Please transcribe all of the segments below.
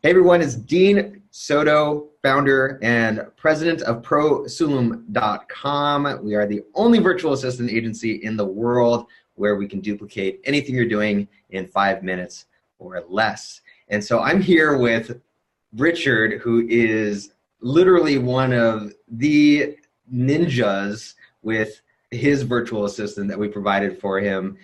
Hey everyone, it's Dean Soto, founder and president of ProSulum.com. We are the only virtual assistant agency in the world where we can duplicate anything you're doing in 5 minutes or less. And so I'm here with Richard, who is literally one of the ninjas with his virtual assistant that we provided for him.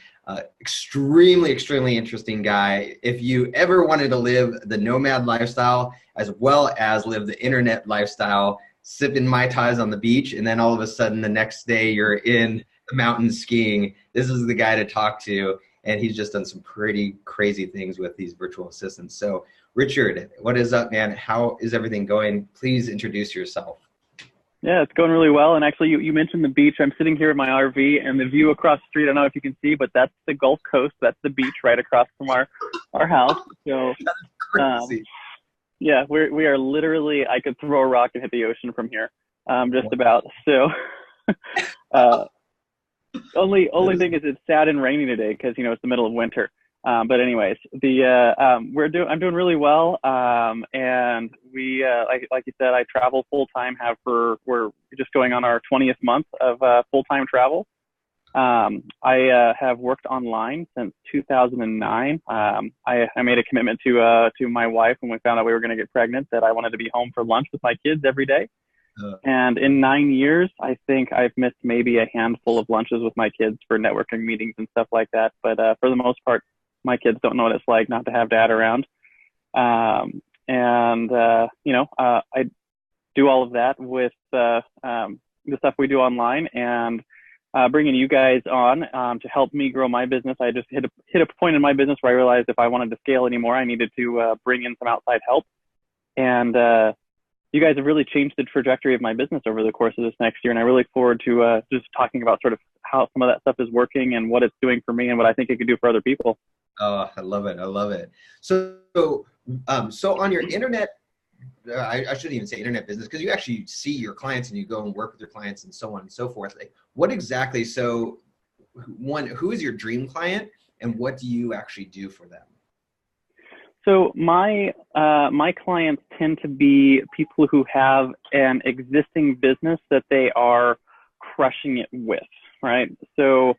Extremely interesting guy. If you ever wanted to live the nomad lifestyle as well as live the internet lifestyle, sipping Mai Tais on the beach, and then all of a sudden the next day you're in the mountains skiing, this is the guy to talk to. And he's just done some pretty crazy things with these virtual assistants. So Richard, what is up, man? How is everything going? Please introduce yourself. Yeah, it's going really well. And actually, you mentioned the beach. I'm sitting here in my RV, and the view across the street, I don't know if you can see, but that's the Gulf Coast. That's the beach right across from our house. So, yeah, we are literally, I could throw a rock and hit the ocean from here, just about. So, only thing is it's sad and rainy today because, you know, it's the middle of winter. But anyways, I'm doing really well. And we, like you said, I travel full time, we're just going on our 20th month of, full-time travel. I have worked online since 2009. I made a commitment to my wife when we found out we were going to get pregnant that I wanted to be home for lunch with my kids every day. And in 9 years, I think I've missed maybe a handful of lunches with my kids for networking meetings and stuff like that. But, for the most part, my kids don't know what it's like not to have dad around. I do all of that with the stuff we do online, and bringing you guys on to help me grow my business. I just hit a point in my business where I realized if I wanted to scale anymore, I needed to bring in some outside help. And you guys have really changed the trajectory of my business over the course of this next year. And I really look forward to just talking about sort of how some of that stuff is working and what it's doing for me and what I think it could do for other people. Oh, I love it. I love it. So on your internet, I shouldn't even say internet business, because you actually see your clients and you go and work with your clients and so on and so forth. Like, what exactly? So one, who is your dream client and what do you actually do for them? So my clients tend to be people who have an existing business that they are crushing it with, right? So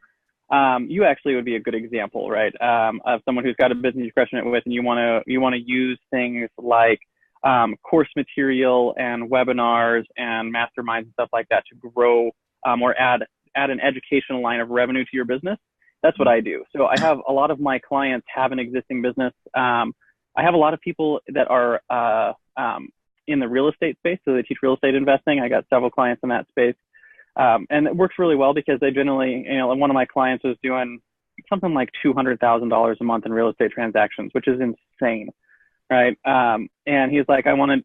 you actually would be a good example, right? Of someone who's got a business you're crushing it with, and you want to use things like course material and webinars and masterminds and stuff like that to grow or add an educational line of revenue to your business. That's what I do. So I have a lot of my clients have an existing business. I have a lot of people that are in the real estate space, so they teach real estate investing. I got several clients in that space. And it works really well because they generally, you know, one of my clients was doing something like $200,000 a month in real estate transactions, which is insane, right? And he's like, I want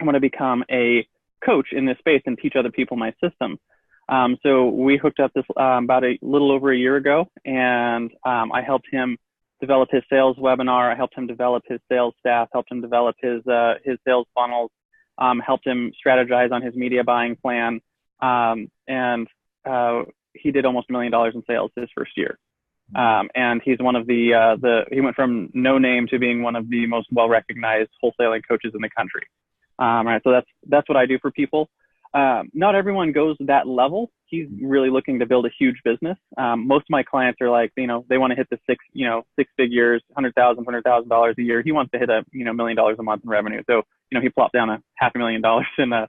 to become a coach in this space and teach other people my system. So we hooked up this about a little over a year ago, and I helped him develop his sales webinar. I helped him develop his sales staff, helped him develop his sales funnels, helped him strategize on his media buying plan. He did almost $1 million in sales his first year. And he's one of he went from no name to being one of the most well-recognized wholesaling coaches in the country. Right. So that's what I do for people. Not everyone goes that level. He's really looking to build a huge business. Most of my clients are like, you know, they want to hit the six figures, $100,000 a year. He wants to hit $1 million a month in revenue. So, you know, he plopped down $500,000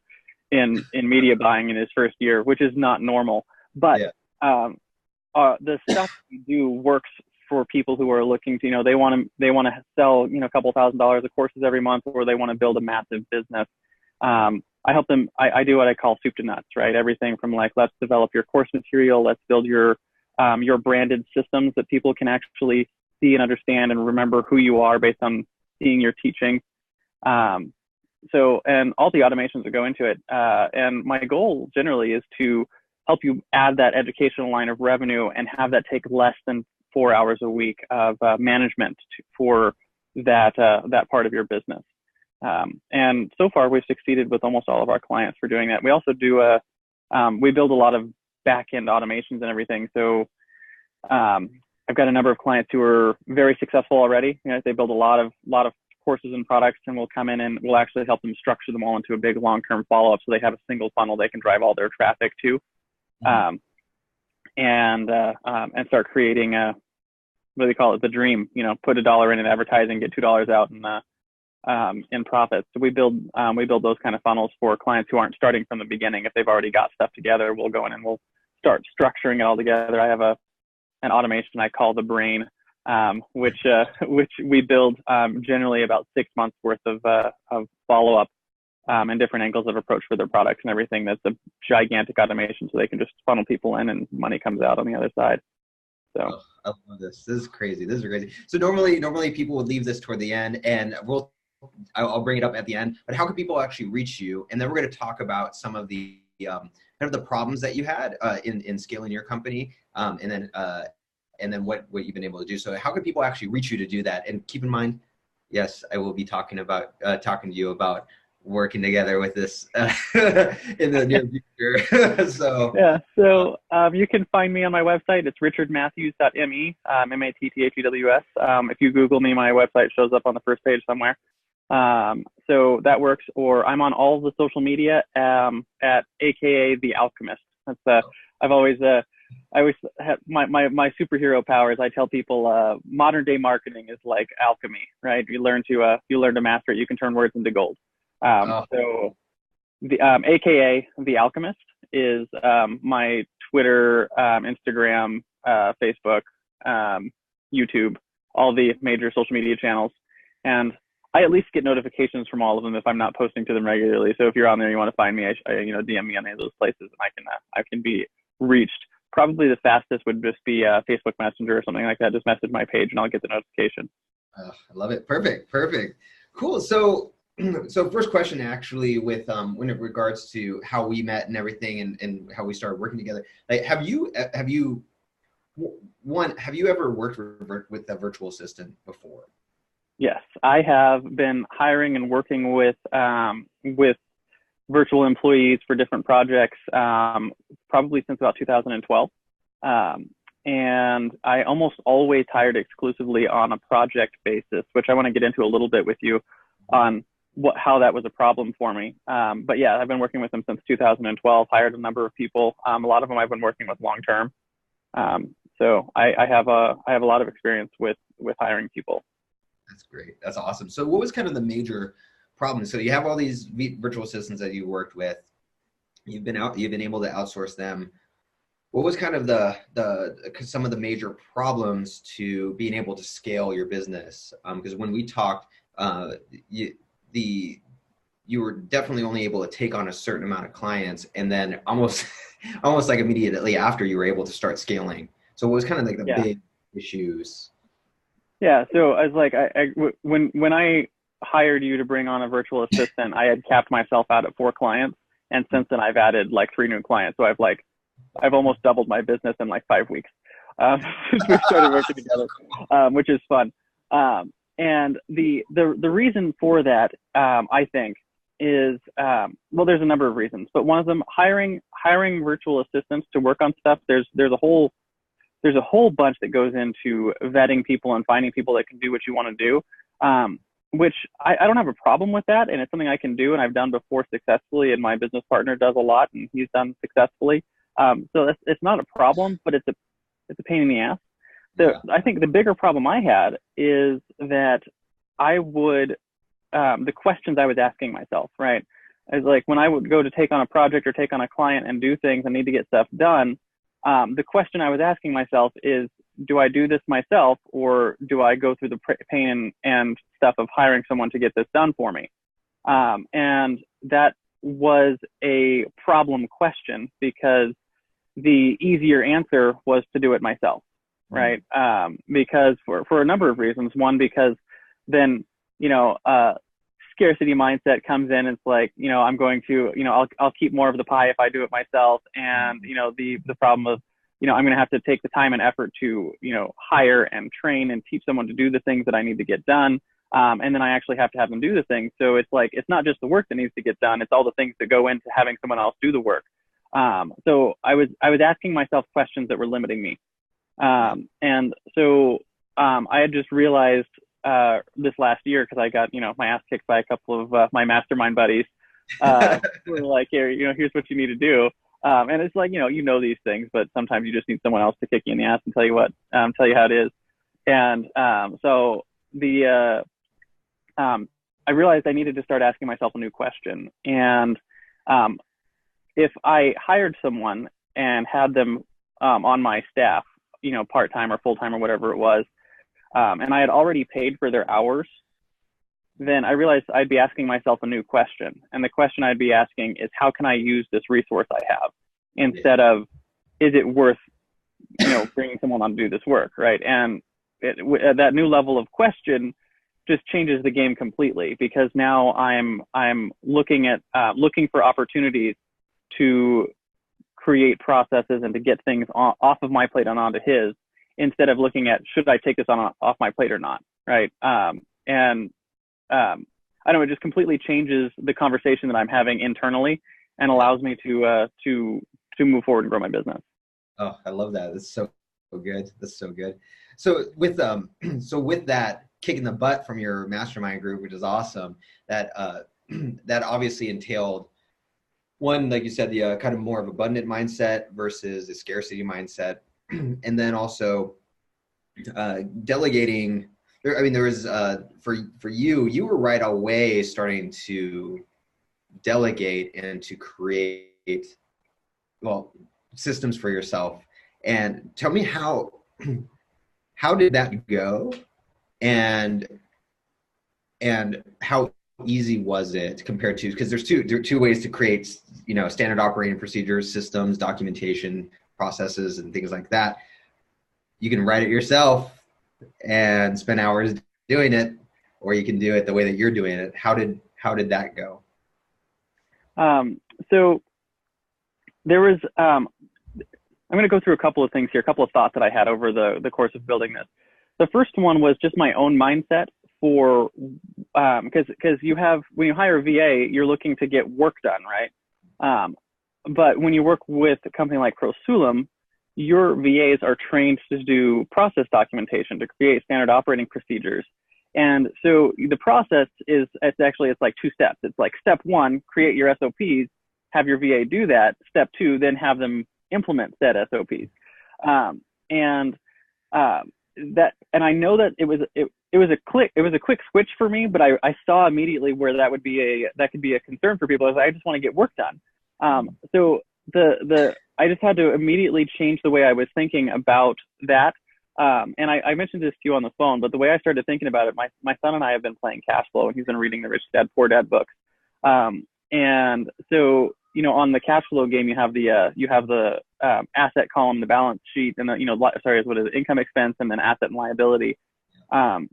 in media buying in his first year, which is not normal. But the stuff we do works for people who are looking to, you know, they want to sell, you know, a couple $1,000s of courses every month, or they want to build a massive business. I help them. I do what I call soup to nuts, right? Everything from like, let's develop your course material, let's build your branded systems that people can actually see and understand and remember who you are based on seeing your teaching. And all the automations that go into it. And my goal generally is to help you add that educational line of revenue and have that take less than 4 hours a week of management for that part of your business. And so far we've succeeded with almost all of our clients for doing that. We also do we build a lot of back-end automations and everything. So I've got a number of clients who are very successful already. You know, they build a lot of courses and products, and we'll come in and we'll actually help them structure them all into a big long-term follow-up so they have a single funnel they can drive all their traffic to. And start creating what do they call it, the dream, put $1 in advertising, get $2 out in profits. So we build those kind of funnels for clients who aren't starting from the beginning. If they've already got stuff together, we'll go in and we'll start structuring it all together. I have an automation I call the brain, which we build generally about 6 months worth of follow-up and different angles of approach for their products and everything. That's a gigantic automation, so they can just funnel people in and money comes out on the other side. So I love this. This is crazy. This is crazy. So normally people would leave this toward the end, and I'll bring it up at the end. But how can people actually reach you? And then we're going to talk about some of the kind of the problems that you had in scaling your company, and then what you've been able to do. So how can people actually reach you to do that? And keep in mind, yes, I will be talking to you about working together with this in the near future. So you can find me on my website. It's richardmatthews.me, M-A-T-T-H-E-W-S. If you Google me, my website shows up on the first page somewhere. So that works. Or I'm on all of the social media at AKA The Alchemist. That's I always have my superhero powers. I tell people modern day marketing is like alchemy, right? You learn to master it. You can turn words into gold. So the AKA The Alchemist is my Twitter, Instagram, Facebook, YouTube, all the major social media channels. And I at least get notifications from all of them if I'm not posting to them regularly. So if you're on there, you want to find me, DM me on any of those places, and I can be reached. Probably the fastest would just be Facebook Messenger or something like that. Just message my page and I'll get the notification. I love it. Perfect. Cool. So first question actually with when it regards to how we met and everything and how we started working together, like have you ever worked with a virtual assistant before? Yes, I have been hiring and working with virtual employees for different projects probably since about 2012. And I almost always hired exclusively on a project basis, which I want to get into a little bit with you on how that was a problem for me. But yeah, I've been working with them since 2012, hired a number of people. A lot of them I've been working with long term. So I have a lot of experience with hiring people. That's great. That's awesome. So what was kind of the major problem? So you have all these virtual assistants that you worked with. You've been able to outsource them. What was kind of some of the major problems to being able to scale your business? Because when we talked, you were definitely only able to take on a certain amount of clients, and then almost like immediately after you were able to start scaling. So what was kind of like the big issues? Yeah. So I was like, when I hired you to bring on a virtual assistant, I had capped myself out at 4 clients. And since then I've added like 3 new clients. So I've almost doubled my business in like 5 weeks since we started working together, which is fun. And the reason for that, I think, is there's a number of reasons, but one of them, hiring virtual assistants to work on stuff. There's a whole bunch that goes into vetting people and finding people that can do what you want to do, which I don't have a problem with that. And it's something I can do and I've done before successfully, and my business partner does a lot and he's done successfully. So it's not a problem, but it's a pain in the ass. I think the bigger problem I had is that the questions I was asking myself, right? I was like, when I would go to take on a project or take on a client and do things and need to get stuff done, the question I was asking myself is, do I do this myself, or do I go through the pain and stuff of hiring someone to get this done for me? And that was a problem question, because the easier answer was to do it myself, right? Because for a number of reasons. One, because then, scarcity mindset comes in. It's like, I'm going to, I'll keep more of the pie if I do it myself. And, the problem of, I'm going to have to take the time and effort to, hire and train and teach someone to do the things that I need to get done. And then I actually have to have them do the things. So it's like, it's not just the work that needs to get done. It's all the things that go into having someone else do the work. So I was asking myself questions that were limiting me. And so I had just realized this last year because I got, my ass kicked by a couple of my mastermind buddies. Who were like, here, here's what you need to do. And it's like, these things, but sometimes you just need someone else to kick you in the ass and tell you how it is. And so I realized I needed to start asking myself a new question. And if I hired someone and had them on my staff, part-time or full-time or whatever it was, and I had already paid for their hours, then I realized I'd be asking myself a new question. And the question I'd be asking is, how can I use this resource I have? Instead of, is it worth, bringing someone on to do this work, right? And that new level of question just changes the game completely, because now I'm looking for opportunities to create processes and to get things off of my plate and onto his, instead of looking at, should I take this off my plate or not, right? I don't know, it just completely changes the conversation that I'm having internally and allows me to move forward and grow my business. Oh, I love that. That's so good. That's so good. So with that kicking the butt from your mastermind group, which is awesome, that that obviously entailed, one, like you said, the kind of more of abundant mindset versus a scarcity mindset, and then also delegating. There was for you were right away starting to delegate and to create, systems for yourself. And tell me how did that go, and how easy was it compared to, because there are two ways to create, standard operating procedures, systems, documentation, processes, and things like that. You can write it yourself and spend hours doing it, or you can do it the way that you're doing it. How did that go? So there was, I'm going to go through a couple of things here, a couple of thoughts that I had over the course of building this. The first one was just my own mindset for, because when you hire a VA, you're looking to get work done, right? But when you work with a company like Pro Sulum, your VAs are trained to do process documentation, to create standard operating procedures. And so the process it's like two steps. It's like step one, create your SOPs, have your VA do that. Step two, then have them implement said SOPs. And I know that it was a quick switch for me, but I saw immediately where that could be a concern for people. I just want to get work done. So I just had to immediately change the way I was thinking about that. And I mentioned this to you on the phone, but the way I started thinking about it, my son and I have been playing cash flow, and he's been reading the Rich Dad Poor Dad books. And so, on the cash flow game, you have the asset column, the balance sheet, and income expense, and then asset and liability. And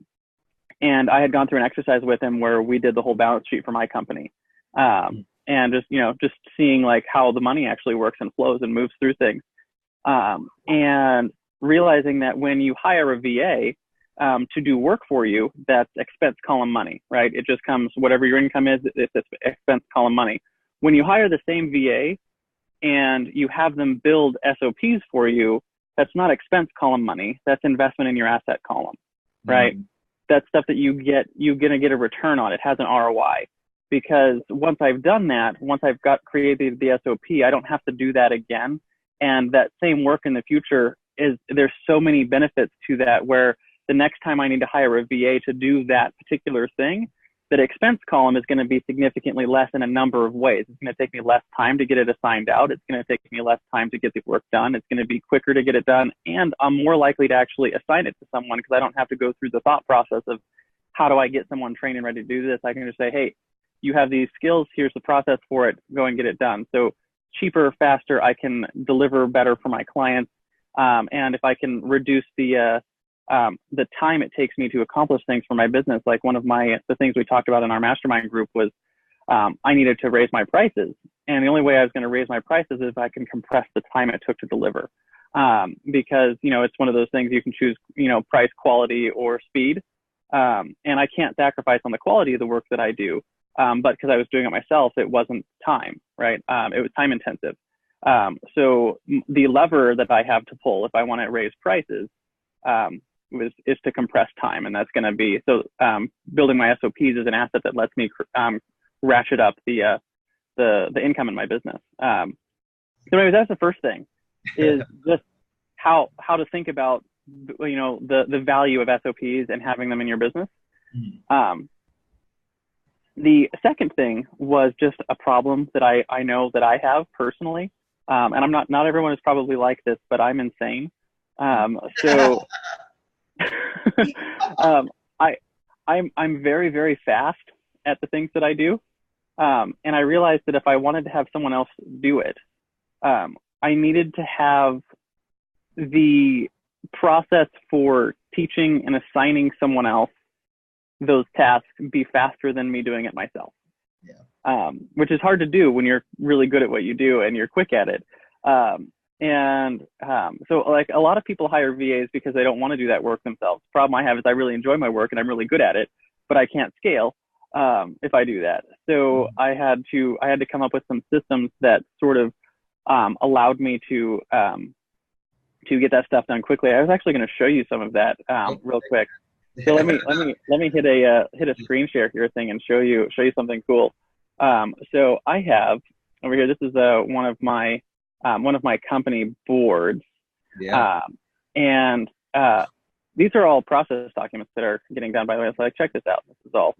I had gone through an exercise with him where we did the whole balance sheet for my company. And just seeing like how the money actually works and flows and moves through things. And realizing that when you hire a VA to do work for you, that's expense column money, right? It just comes, whatever your income is, it's expense column money. When you hire the same VA and you have them build SOPs for you, that's not expense column money. That's investment in your asset column, right? Mm-hmm. That's stuff that you're going to get a return on. It has an ROI. Because once I've done that, once I've created the SOP, I don't have to do that again. And that same work in the future there's so many benefits to that, where the next time I need to hire a VA to do that particular thing, that expense column is going to be significantly less in a number of ways. It's going to take me less time to get it assigned out. It's going to take me less time to get the work done. It's going to be quicker to get it done. And I'm more likely to actually assign it to someone, because I don't have to go through the thought process of how do I get someone trained and ready to do this. I can just say, hey, you have these skills, here's the process for it, go and get it done. So cheaper, faster, I can deliver better for my clients. And if I can reduce the time it takes me to accomplish things for my business, like one of the things we talked about in our mastermind group was I needed to raise my prices. And the only way I was going to raise my prices is if I can compress the time it took to deliver. Because, it's one of those things you can choose, price, quality, or speed. And I can't sacrifice on the quality of the work that I do. But because I was doing it myself, it wasn't time, right? It was time intensive. So the lever that I have to pull if I want to raise prices is to compress time, and that's going to be so. Building my SOPs is an asset that lets me ratchet up the income in my business. So anyways, that's the first thing, is just how to think about, you know, the value of SOPs and having them in your business. The second thing was just a problem that I know that I have personally, and I'm not everyone is probably like this, but I'm insane. So I'm very, very fast at the things that I do, and I realized that if I wanted to have someone else do it, I needed to have the process for teaching and assigning someone else those tasks be faster than me doing it myself. Yeah. Which is hard to do when you're really good at what you do and you're quick at it. So like a lot of people hire VAs because they don't want to do that work themselves. The problem I have is I really enjoy my work and I'm really good at it, but I can't scale if I do that. So I had to come up with some systems that sort of allowed me to get that stuff done quickly. I was actually going to show you some of that real quick. So let me hit a screen share here thing and show you something cool. So I have over here. This is one of my company boards. Yeah. And these are all process documents that are getting done. By the way, so like check this out. This is all.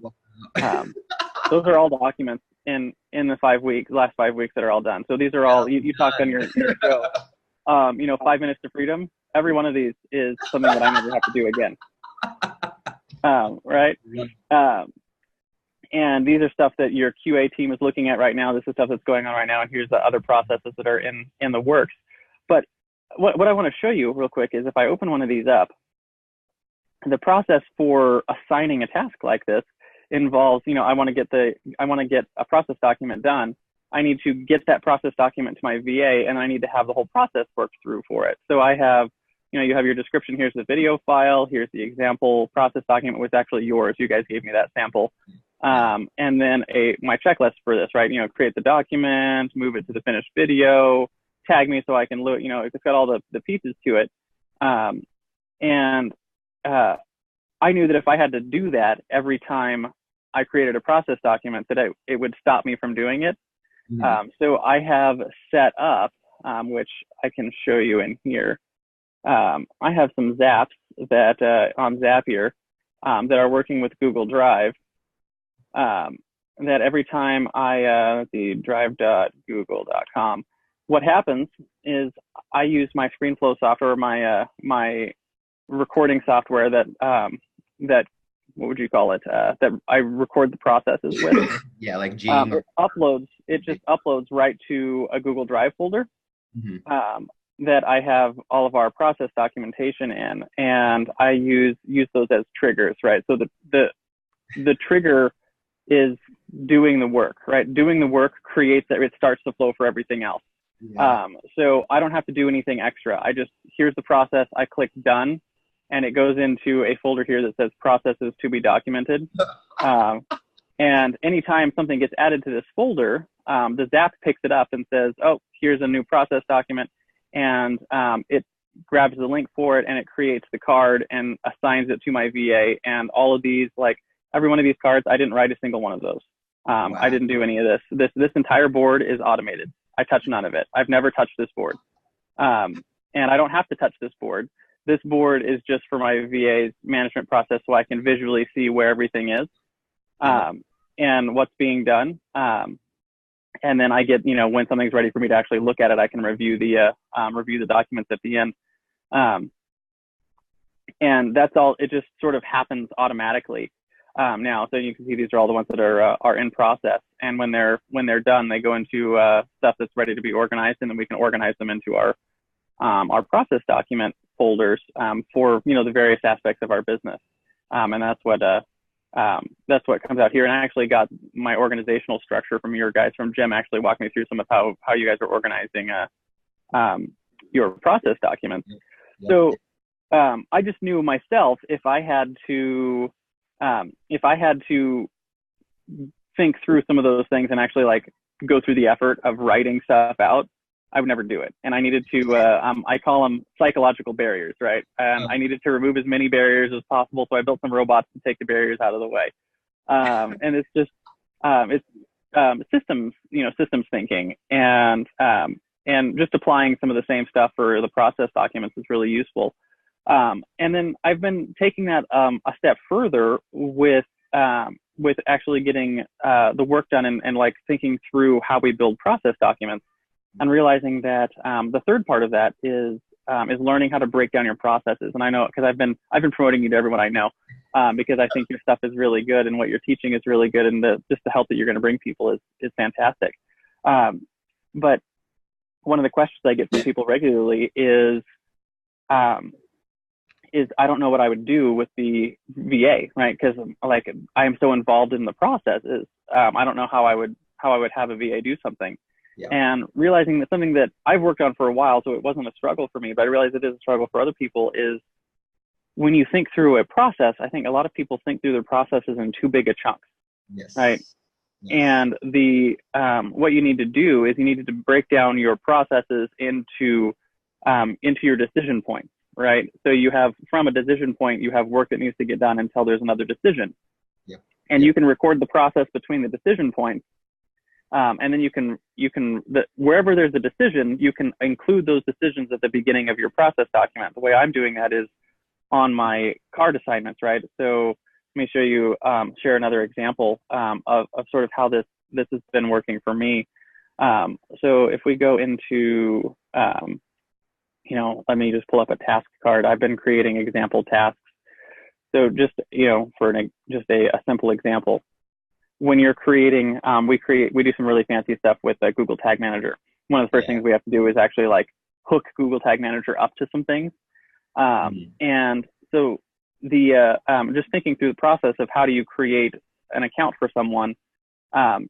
Those are all documents in the last 5 weeks that are all done. So these are all you talked on your show. 5 minutes to freedom. Every one of these is something that I never have to do again. Right. And these are stuff that your QA team is looking at right now. This is stuff that's going on right now. And here's the other processes that are in the works. But what I want to show you real quick is if I open one of these up, the process for assigning a task like this involves, I want to get a process document done. I need to get that process document to my VA, and I need to have the whole process worked through for it. So I have, you have your description. Here's the video file. Here's the example process document, was actually yours. You guys gave me that sample. And then my checklist for this, right? Create the document, move it to the finished video, tag me so I can look, it's got all the pieces to it. And I knew that if I had to do that every time I created a process document, that it would stop me from doing it. Mm-hmm. So I have set up, which I can show you in here. I have some Zaps that on Zapier that are working with Google Drive. That every time I drive.google.com, what happens is I use my ScreenFlow software, my recording software that what would you call it? That I record the processes with. Yeah, like Gene. It just uploads right to a Google Drive folder. Mm-hmm. That I have all of our process documentation in, and I use those as triggers, right? So the trigger is doing the work, right? Doing the work creates that it starts to flow for everything else. Yeah. So I don't have to do anything extra. Here's the process. I click done, and it goes into a folder here that says processes to be documented. And anytime something gets added to this folder, the Zap picks it up and says, oh, here's a new process document. And it grabs the link for it, and it creates the card and assigns it to my VA. And all of these, like every one of these cards, I didn't write a single one of those. Wow. I didn't do any of this. This entire board is automated. I touch none of it. I've never touched this board. And I don't have to touch this board. This board is just for my VA's management process, so I can visually see where everything is and what's being done. And then I get, when something's ready for me to actually look at it, I can review the documents at the end. And that's all. It just sort of happens automatically now. So you can see these are all the ones that are in process. And when they're done, they go into stuff that's ready to be organized, and then we can organize them into our process document folders for the various aspects of our business. And that's what comes out here. And I actually got my organizational structure from Jim actually walked me through some of how you guys are organizing your process documents. Yep. So I just knew myself, if I had to think through some of those things and actually like go through the effort of writing stuff out, I would never do it. And I needed to, I call them psychological barriers, right? And I needed to remove as many barriers as possible. So I built some robots to take the barriers out of the way. And it's just, systems, systems thinking, and just applying some of the same stuff for the process documents is really useful. And then I've been taking that a step further with actually getting the work done and like thinking through how we build process documents, and realizing that the third part of that is learning how to break down your processes. And I know, because I've been promoting you to everyone I know, because I think your stuff is really good and what you're teaching is really good, and just the help that you're going to bring people is fantastic. But one of the questions I get from people regularly is I don't know what I would do with the VA, right? Because like I am so involved in the processes, I don't know how I would have a VA do something. Yeah. And realizing that something that I've worked on for a while, so it wasn't a struggle for me, but I realized it is a struggle for other people, is when you think through a process, I think a lot of people think through their processes in too big a chunks, yes. Right? Yes. And what you need to do is you need to break down your processes into your decision points, right? So you have, from a decision point, you have work that needs to get done until there's another decision. Yep. And you can record the process between the decision points. And then wherever there's a decision, you can include those decisions at the beginning of your process document. The way I'm doing that is on my card assignments, right? So let me show you, share another example of sort of how this has been working for me. So if we go into, let me just pull up a task card. I've been creating example tasks. So just, for a simple example. When you're creating, we do some really fancy stuff with Google Tag Manager. One of the first things we have to do is actually like hook Google Tag Manager up to some things. And so just thinking through the process of how do you create an account for someone,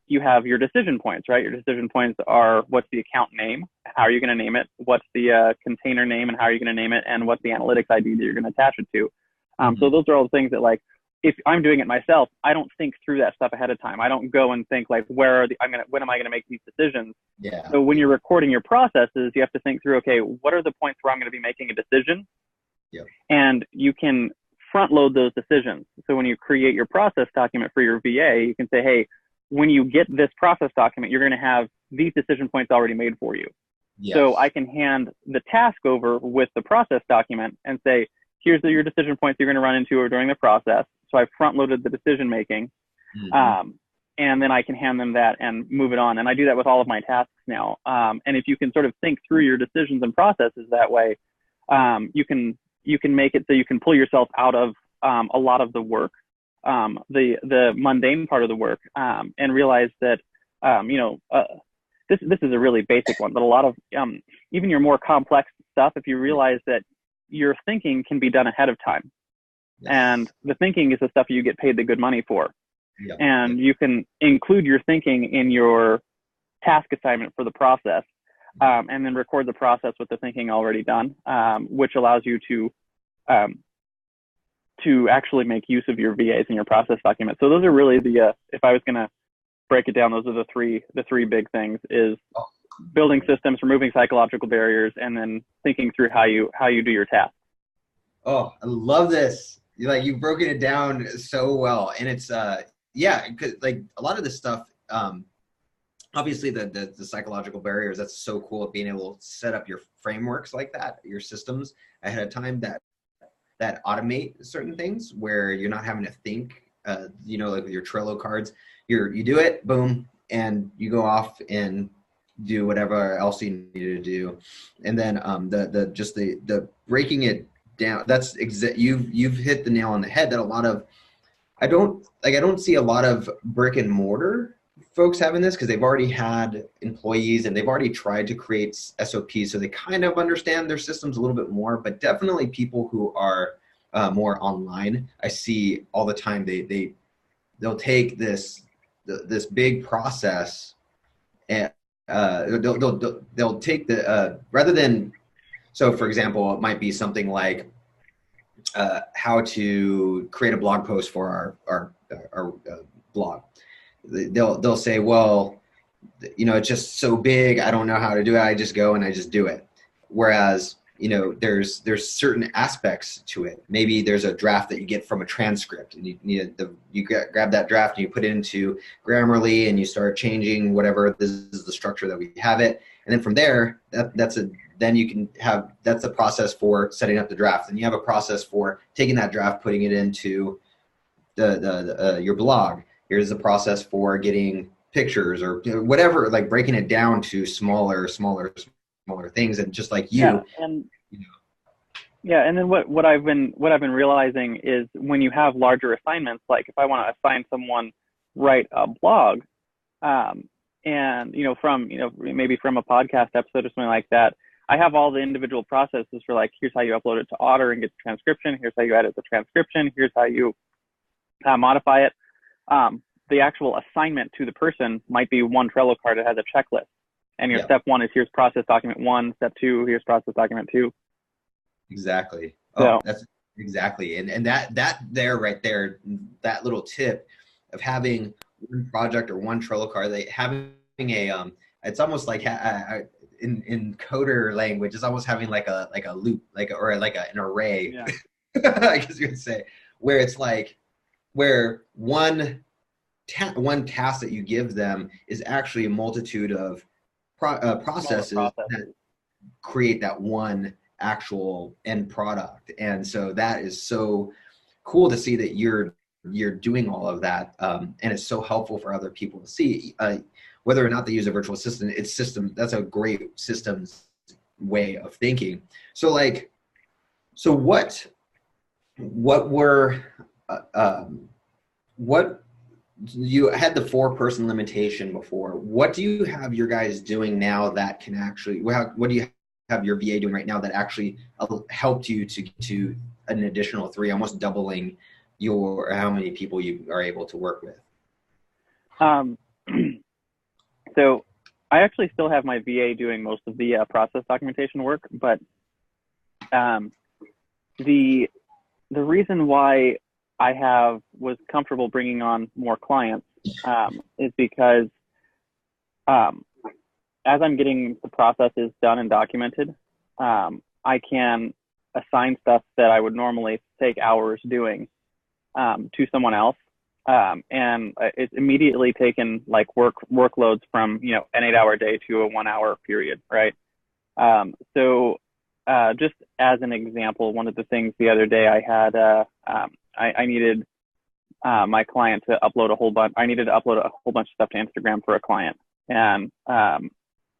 you have your decision points, right? Your decision points are, what's the account name? How are you going to name it? What's the container name and how are you going to name it? And what's the analytics ID that you're going to attach it to? So those are all the things that, like, if I'm doing it myself, I don't think through that stuff ahead of time. I don't go and think like, when am I going to make these decisions? Yeah. So when you're recording your processes, you have to think through, okay, what are the points where I'm going to be making a decision? Yeah. And you can front load those decisions. So when you create your process document for your VA, you can say, hey, when you get this process document, you're going to have these decision points already made for you. Yes. So I can hand the task over with the process document and say, here's your decision points you're going to run into during the process. So I front loaded the decision making, and then I can hand them that and move it on. And I do that with all of my tasks now. And if you can sort of think through your decisions and processes that way, you can make it so you can pull yourself out of a lot of the work, the mundane part of the work, and realize that this is a really basic one, but a lot of even your more complex stuff, if you realize that your thinking can be done ahead of time. Yes. And the thinking is the stuff you get paid the good money for. Yep. And you can include your thinking in your task assignment for the process, and then record the process with the thinking already done, which allows you to actually make use of your VAs in your process document. So those are really if I was going to break it down, those are the three big things: is building systems, removing psychological barriers, and then thinking through how you do your tasks. Oh, I love this. You've broken it down so well. And it's, cause like a lot of this stuff, obviously the psychological barriers, that's so cool of being able to set up your frameworks like that, your systems ahead of time that automate certain things where you're not having to think, like with your Trello cards, you do it, boom, and you go off and do whatever else you need to do. And then the breaking it down, that's you've hit the nail on the head. That a lot of I don't see a lot of brick and mortar folks having this, because they've already had employees and they've already tried to create SOPs, so they kind of understand their systems a little bit more. But definitely people who are more online, I see all the time, they'll take this big process and they'll take the rather than. So, for example, it might be something like how to create a blog post for our blog. They'll say, well, it's just so big. I don't know how to do it. I just go and I just do it. Whereas, there's certain aspects to it. Maybe there's a draft that you get from a transcript, and you grab that draft and you put it into Grammarly and you start changing whatever. This is the structure that we have it, and then from there, then you can have, that's a process for setting up the draft. And you have a process for taking that draft, putting it into your blog. Here's the process for getting pictures or whatever, like breaking it down to smaller things. And just like you, and then what I've been realizing is when you have larger assignments, like if I want to assign someone write a blog, and from maybe from a podcast episode or something like that, I have all the individual processes for, like, here's how you upload it to Otter and get the transcription, here's how you edit the transcription, here's how you modify it. The actual assignment to the person might be one Trello card that has a checklist. And your step one is, here's process document 1. Step 2, here's process document 2. Exactly. Oh, that's exactly. And that there, right there, that little tip of having one project or one Trello card, having a, it's almost like in coder language, it's almost having like a loop, or an array, I guess you could say, where it's like, where one task that you give them is actually a multitude of processes that create that one actual end product. And so that is so cool to see that you're doing all of that, and it's so helpful for other people to see, whether or not they use a virtual assistant. It's system. That's a great systems way of thinking. So what you had the 4-person limitation before. What do you have your guys doing now that can actually, what do you have your VA doing right now that actually helped you to get to an additional 3, almost doubling how many people you are able to work with? So I actually still have my VA doing most of the process documentation work, but the reason why I was comfortable bringing on more clients is because as I'm getting the processes done and documented, I can assign stuff that I would normally take hours doing to someone else. And it's immediately taken like workloads from, an 8-hour day to a 1-hour period, right? So just as an example, one of the things the other day I had, I needed my client to upload a whole bunch. I needed to upload a whole bunch of stuff to Instagram for a client, and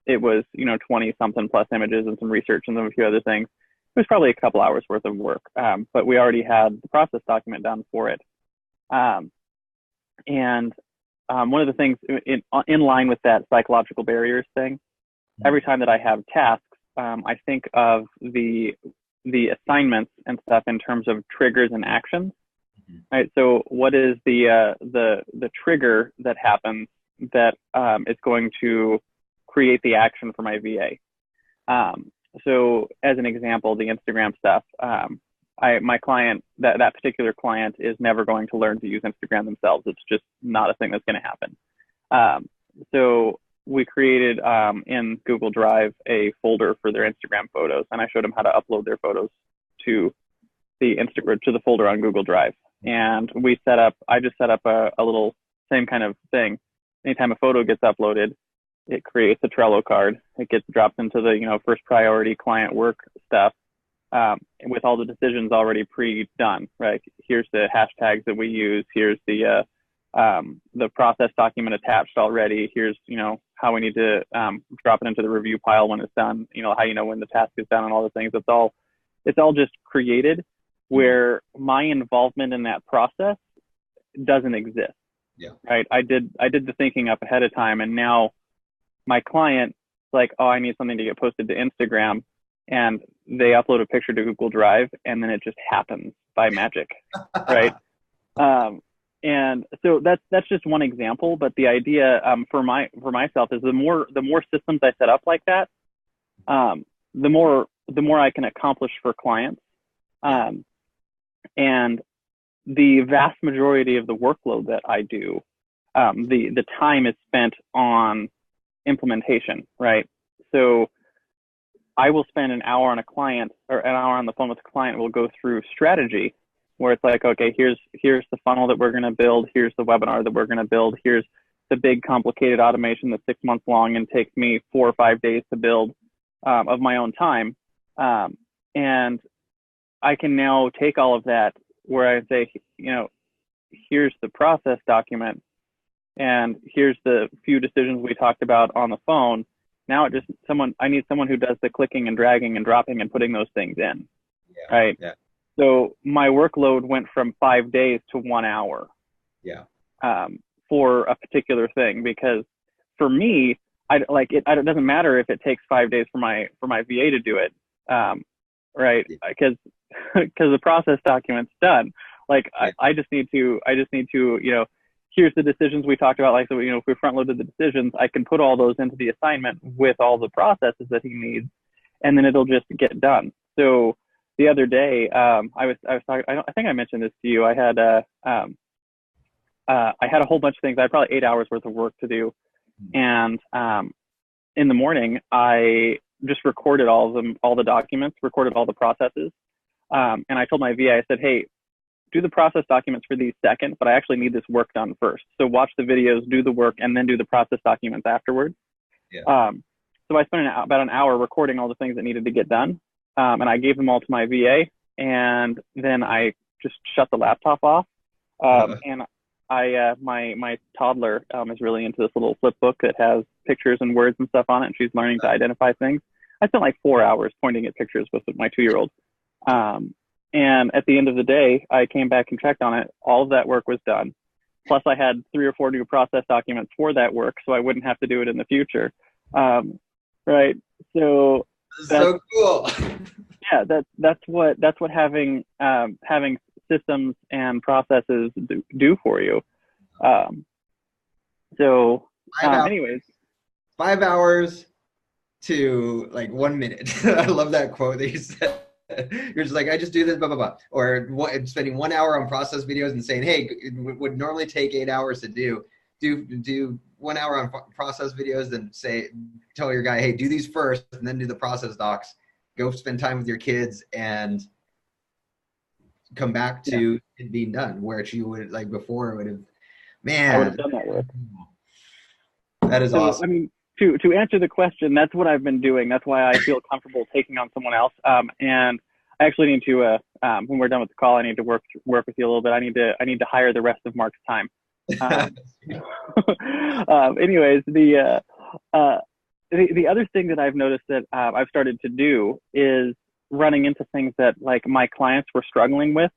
it was 20 something plus images and some research and a few other things. It was probably a couple hours worth of work, but we already had the process document done for it. And one of the things in line with that psychological barriers thing, every time that I have tasks, I think of the assignments and stuff in terms of triggers and actions. Right. So what is the trigger that happens that is going to create the action for my VA? So as an example, the Instagram stuff, my client, that particular client is never going to learn to use Instagram themselves. It's just not a thing that's going to happen. So we created in Google Drive a folder for their Instagram photos, and I showed them how to upload their photos to the folder on Google Drive. And I just set up a little same kind of thing. Anytime a photo gets uploaded, it creates a Trello card. It gets dropped into the first priority client work stuff with all the decisions already pre-done. Right? Here's the hashtags that we use. Here's the process document attached already. Here's how we need to drop it into the review pile when it's done. How when the task is done and all the things. It's all just created, where my involvement in that process doesn't exist. Yeah. Right. I did the thinking up ahead of time, and now my client is like, oh, I need something to get posted to Instagram, and they upload a picture to Google Drive, and then it just happens by magic. Right. And so that's just one example, but the idea for myself is the more systems I set up like that, the more I can accomplish for clients. And the vast majority of the workload that I do, the time is spent on implementation, right? So I will spend an hour on a client or an hour on the phone with a client. We'll go through strategy where it's like, okay, here's the funnel that we're going to build. Here's the webinar that we're going to build. Here's the big complicated automation that's 6 months long and takes me 4 or 5 days to build of my own time. And I can now take all of that where I say, here's the process document and here's the few decisions we talked about on the phone. Now I need someone who does the clicking and dragging and dropping and putting those things in, right? Yeah. So my workload went from 5 days to 1 hour. Yeah. For a particular thing, because for me, it doesn't matter if it takes 5 days for my VA to do it, right? Because the process document's done. Like I just need to, here's the decisions we talked about. Like, so, if we front loaded the decisions, I can put all those into the assignment with all the processes that he needs, and then it'll just get done. So the other day, I was talking, I think I mentioned this to you. I had a whole bunch of things. I had probably 8 hours worth of work to do. And in the morning, I just recorded all of them, all the documents, recorded all the processes. And I told my VA, I said, hey, do the process documents for these second, but I actually need this work done first. So watch the videos, do the work, and then do the process documents afterwards. Yeah. So I spent about an hour recording all the things that needed to get done. And I gave them all to my VA, and then I just shut the laptop off. And my toddler is really into this little flip book that has pictures and words and stuff on it, and she's learning to identify things. I spent like 4 hours pointing at pictures with my 2-year-old. And at the end of the day, I came back and checked on it. All of that work was done. Plus, I had 3 or 4 new process documents for that work, so I wouldn't have to do it in the future. Right? So that's so cool. Yeah, that's what having systems and processes do for you. Anyways, 5 hours to like 1 minute. I love that quote that you said. You're just like, I just do this, blah, blah, blah. Or spending 1 hour on process videos and saying, hey, it would normally take 8 hours to do 1 hour on process videos, then tell your guy, hey, do these first and then do the process docs. Go spend time with your kids and come back to it being done, where you would, like before, it would have, man. I would have done that work. That is awesome. I mean, to answer the question, that's what I've been doing. That's why I feel comfortable taking on someone else. And I actually need to, when we're done with the call, I need to work with you a little bit. I need to hire the rest of Mark's time. Anyways, the other thing that I've noticed that I've started to do is running into things that like my clients were struggling with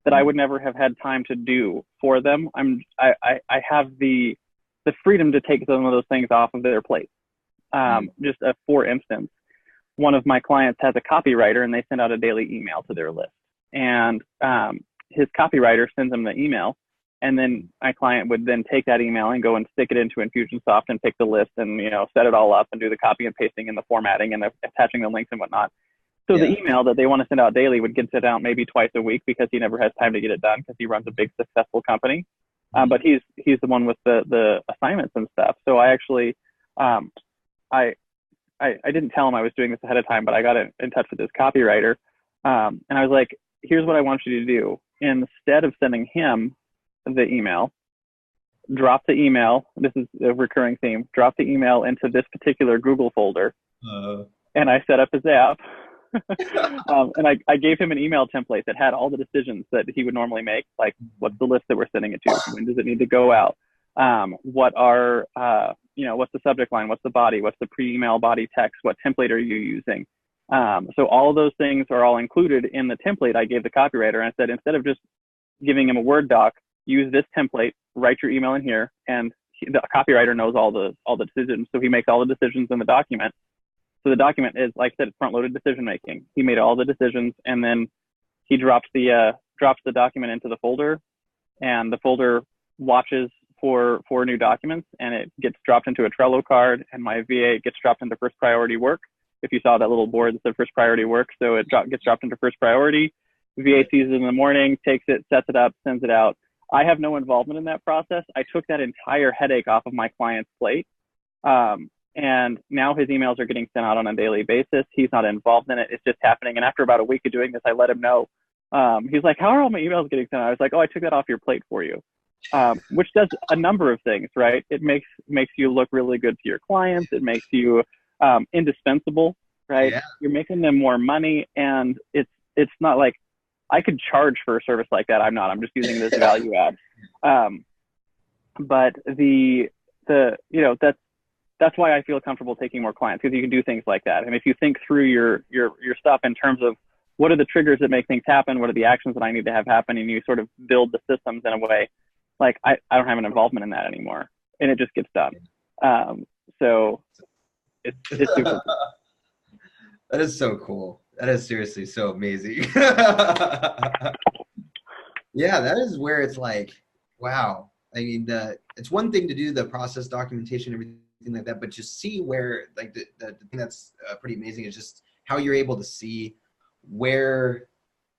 that I would never have had time to do for them. I have the freedom to take some of those things off of their plate. Just for instance, one of my clients has a copywriter and they send out a daily email to their list. And his copywriter sends them the email. And then my client would then take that email and go and stick it into Infusionsoft and pick the list and, set it all up and do the copy and pasting and the formatting and the attaching the links and whatnot. So the email that they want to send out daily would get sent out maybe twice a week because he never has time to get it done because he runs a big successful company. But he's the one with the assignments and stuff. So I actually, I didn't tell him I was doing this ahead of time, but I got in touch with his copywriter. And I was like, here's what I want you to do. Instead of sending him the email, drop the email. This is a recurring theme. Drop the email into this particular Google folder. And I set up his app. And I gave him an email template that had all the decisions that he would normally make, like what's the list that we're sending it to, when does it need to go out, what are what's the subject line, what's the body, what's the pre-email body text, what template are you using. So all of those things are all included in the template I gave the copywriter. And I said, instead of just giving him a Word doc, use this template, write your email in here, and the copywriter knows all the decisions, so he makes all the decisions in the document. So the document is, like I said, front-loaded decision-making. He made all the decisions, and then he drops the document into the folder, and the folder watches for new documents, and it gets dropped into a Trello card, and my VA gets dropped into first priority work. If you saw that little board that said first priority work, so it gets dropped into first priority. VA sees it in the morning, takes it, sets it up, sends it out. I have no involvement in that process. I took that entire headache off of my client's plate. And now his emails are getting sent out on a daily basis. He's not involved in it. It's just happening. And after about a week of doing this, I let him know. He's like, how are all my emails getting sent out? I was like, oh, I took that off your plate for you. Which does a number of things, right? It makes you look really good to your clients. It makes you indispensable, right? Yeah. You're making them more money, and it's not like I could charge for a service like that. I'm not. I'm just using it as a value add. But that's why I feel comfortable taking more clients, because you can do things like that. And if you think through your stuff in terms of what are the triggers that make things happen, what are the actions that I need to have happen, and you sort of build the systems in a way, like I don't have an involvement in that anymore, and it just gets done. So it's super cool. That is so cool. That is seriously so amazing. Yeah, that is where it's like, wow. I mean, it's one thing to do the process documentation, everything like that, but just see where, like, the thing that's pretty amazing is just how you're able to see where,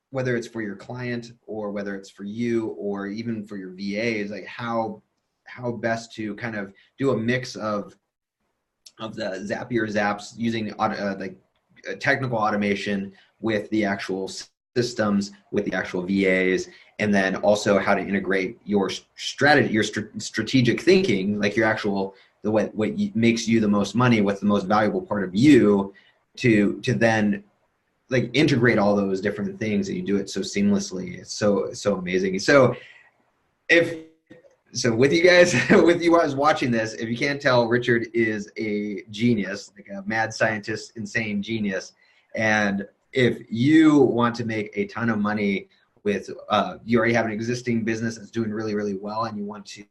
whether it's for your client or whether it's for you or even for your VAs, like how best to kind of do a mix of the Zapier Zaps using like technical automation with the actual systems, with the actual VAs, and then also how to integrate your strategy, your strategic thinking, like your actual, what makes you the most money, what's the most valuable part of you, to then like integrate all those different things, and you do it so seamlessly. It's so amazing. So with you guys, with you guys watching this, if you can't tell, Richard is a genius, like a mad scientist, insane genius. And if you want to make a ton of money with, you already have an existing business that's doing really, really well, and you want to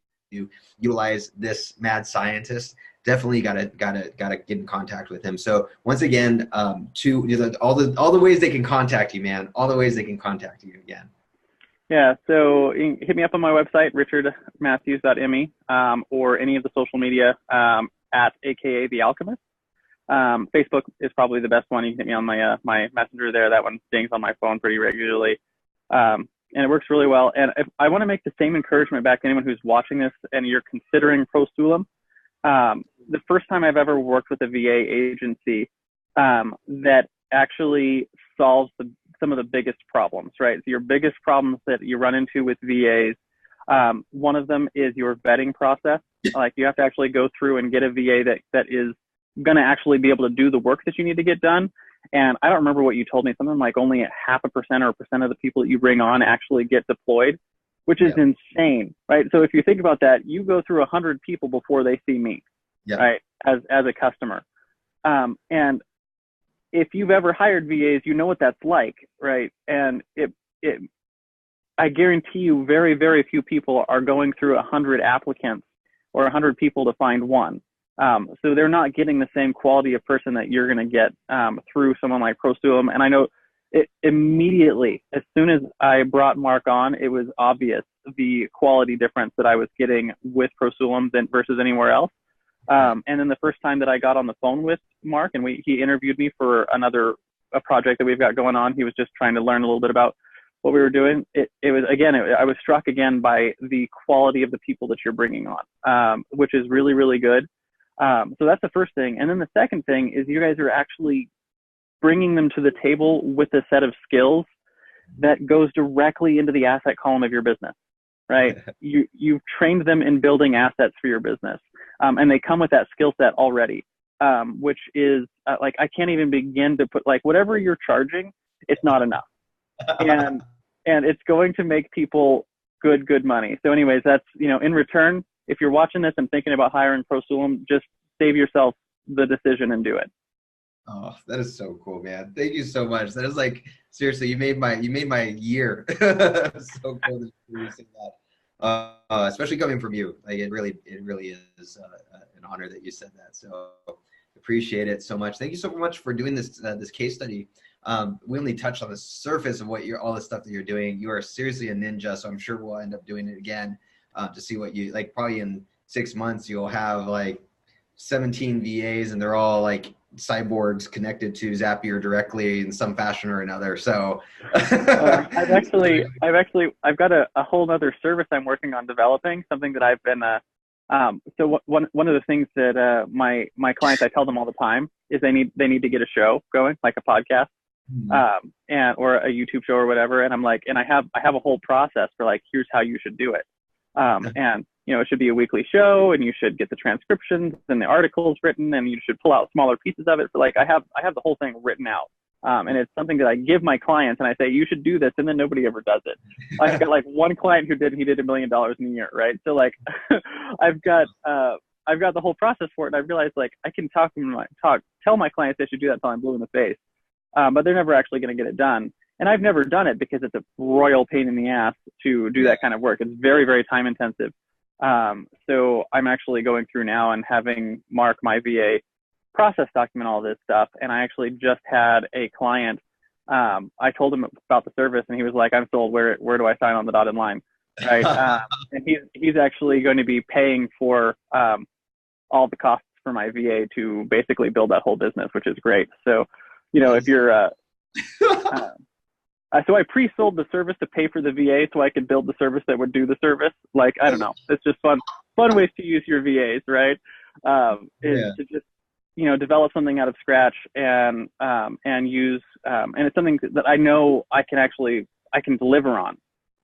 utilize this mad scientist, definitely gotta get in contact with him. So once again, all the ways they can contact you, man, all the ways they can contact you again. Yeah, so hit me up on my website, richardmatthews.me, or any of the social media at AKA The Alchemist. Facebook is probably the best one. You can hit me on my my messenger there. That one dings on my phone pretty regularly, and it works really well. And if I want to make the same encouragement back to anyone who's watching this and you're considering Pro Sulum, the first time I've ever worked with a VA agency that actually solves some of the biggest problems, right? So your biggest problems that you run into with VAs, one of them is your vetting process. Like, you have to actually go through and get a VA that is going to actually be able to do the work that you need to get done. And I don't remember what you told me, something like only 0.5% or 1% of the people that you bring on actually get deployed, which is insane, right? So if you think about that, you go through 100 people before they see me, right, as a customer. And if you've ever hired VAs, you know what that's like, right? And I guarantee you very, very few people are going through 100 applicants or 100 people to find one. So they're not getting the same quality of person that you're going to get through someone like Pro Sulum. And I know it immediately, as soon as I brought Mark on, it was obvious the quality difference that I was getting with Pro Sulum versus anywhere else. And then the first time that I got on the phone with Mark and he interviewed me for a project that we've got going on, he was just trying to learn a little bit about what we were doing. I was struck again by the quality of the people that you're bringing on, which is really, really good. So that's the first thing. And then the second thing is you guys are actually bringing them to the table with a set of skills that goes directly into the asset column of your business, right? You've trained them in building assets for your business. And they come with that skill set already, which is like, I can't even begin to put, like, whatever you're charging, it's not enough. And it's going to make people good money. So anyways, that's, in return, if you're watching this and thinking about hiring Pro Sulum, just save yourself the decision and do it. Oh, that is so cool, man. Thank you so much. That is, like, seriously, you made my year. So cool to you say that. Especially coming from you. Like, it really is an honor that you said that. So appreciate it so much. Thank you so much for doing this case study. We only touched on the surface of all the stuff that you're doing. You are seriously a ninja, so I'm sure we'll end up doing it again to see what you, like, probably in 6 months you'll have like 17 VAs and they're all like cyborgs connected to Zapier directly in some fashion or another. So I've got a whole other service I'm working on developing, something that I've been One of the things that my clients, I tell them all the time, is they need to get a show going, like a podcast, and or a YouTube show or whatever. And I'm like, and I have a whole process for like, here's how you should do it. And it should be a weekly show, and you should get the transcriptions and the articles written, and you should pull out smaller pieces of it. So like, I have the whole thing written out. And it's something that I give my clients, and I say, you should do this, and then nobody ever does it. I've got like one client who did $1 million in a year, right? So like, I've got the whole process for it, and I realized like I can tell my clients they should do that until I'm blue in the face, but they're never actually going to get it done. And I've never done it because it's a royal pain in the ass to do that kind of work. It's very, very time intensive. So I'm actually going through now and having Mark, my VA, process document all this stuff. And I actually just had a client, I told him about the service, and he was like, I'm sold. Where do I sign on the dotted line? Right. And he's actually going to be paying for all the costs for my VA to basically build that whole business, which is great. So, if you're, so I pre-sold the service to pay for the VA so I could build the service that would do the service. Like, I don't know. It's just fun ways to use your VAs, right? To just, develop something out of scratch and use, and it's something that I know I can deliver on.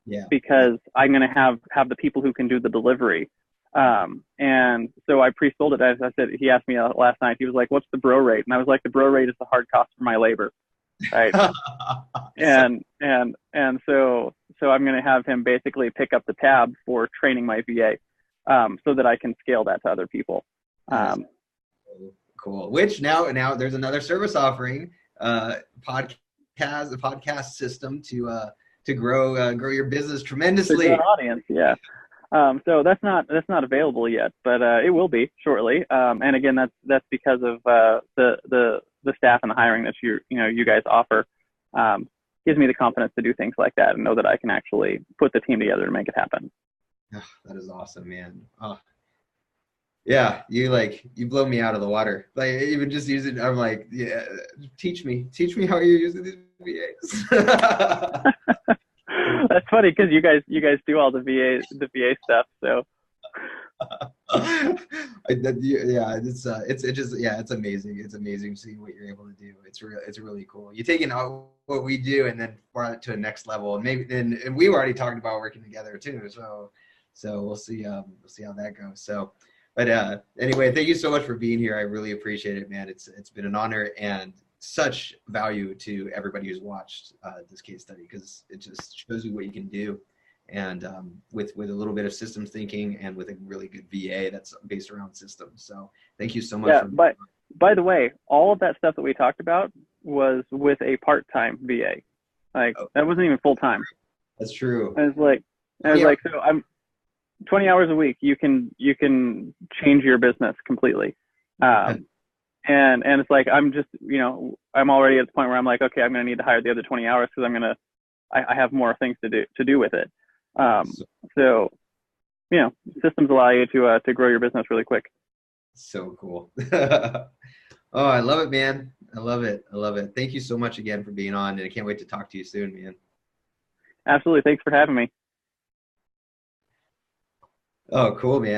Yeah. Because I'm going to have the people who can do the delivery. And so I pre-sold it. As I said, he asked me last night, he was like, what's the bro rate? And I was like, the bro rate is the hard cost for my labor. Right. and so I'm going to have him basically pick up the tab for training my VA, so that I can scale that to other people. Cool. Which now there's another service offering, the podcast system to grow your business tremendously. To grow an audience, yeah. So that's not available yet, but it will be shortly. And again, that's because of the staff and the hiring that you guys offer. Gives me the confidence to do things like that and know that I can actually put the team together to make it happen. Oh, that is awesome, man. Oh. Yeah, you blow me out of the water. Like, even just using, I'm like, yeah, teach me how you're using these VAs. That's funny because you guys do all the VA stuff. So it's amazing. It's amazing seeing what you're able to do. It's really cool. You're taking out what we do and then brought it to a next level. And maybe and we already talked about working together too. So we'll see how that goes. So. But anyway, thank you so much for being here. I really appreciate it, man. It's been an honor and such value to everybody who's watched this case study, because it just shows you what you can do, and with a little bit of systems thinking and with a really good VA that's based around systems. So thank you so much. Yeah, but by the way, all of that stuff that we talked about was with a part-time VA. Like, that wasn't even full-time. That's true. I was like, so I'm 20 hours a week, you can change your business completely. And it's like, I'm just, I'm already at the point where I'm like, okay, I'm going to need to hire the other 20 hours because I have more things to do with it. So, systems allow you to grow your business really quick. So cool. Oh, I love it, man. I love it. Thank you so much again for being on, and I can't wait to talk to you soon, man. Absolutely. Thanks for having me. Oh, cool, man.